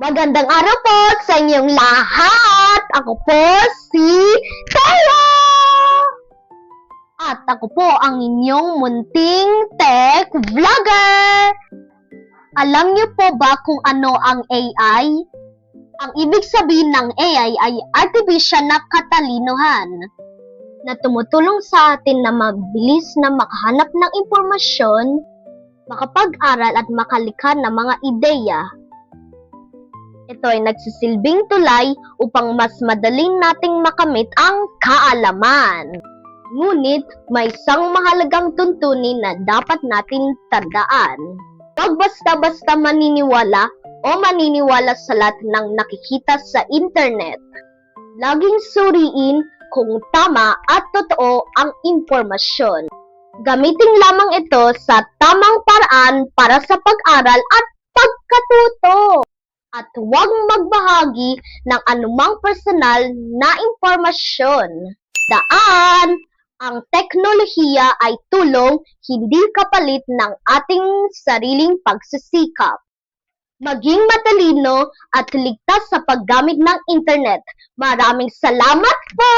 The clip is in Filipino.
Magandang araw po sa inyong lahat! Ako po si Taya! At ako po ang inyong munting tech vlogger! Alam niyo po ba kung ano ang AI? Ang ibig sabihin ng AI ay artificial na katalinohan na tumutulong sa atin na mabilis na makahanap ng impormasyon, makapag-aral at makalikha ng mga ideya. Ito ay nagsisilbing tulay upang mas madaling nating makamit ang kaalaman. Ngunit may isang mahalagang tuntunin na dapat natin tandaan. Huwag basta-basta maniniwala o maniniwala sa lahat ng nakikita sa internet. Laging suriin kung tama at totoo ang impormasyon. Gamitin lamang ito sa tamang paraan para sa pag-aral at pagkatuto. At huwag magbahagi ng anumang personal na impormasyon. Daan, ang teknolohiya ay tulong, hindi kapalit ng ating sariling pagsisikap. Maging matalino at ligtas sa paggamit ng internet. Maraming salamat po!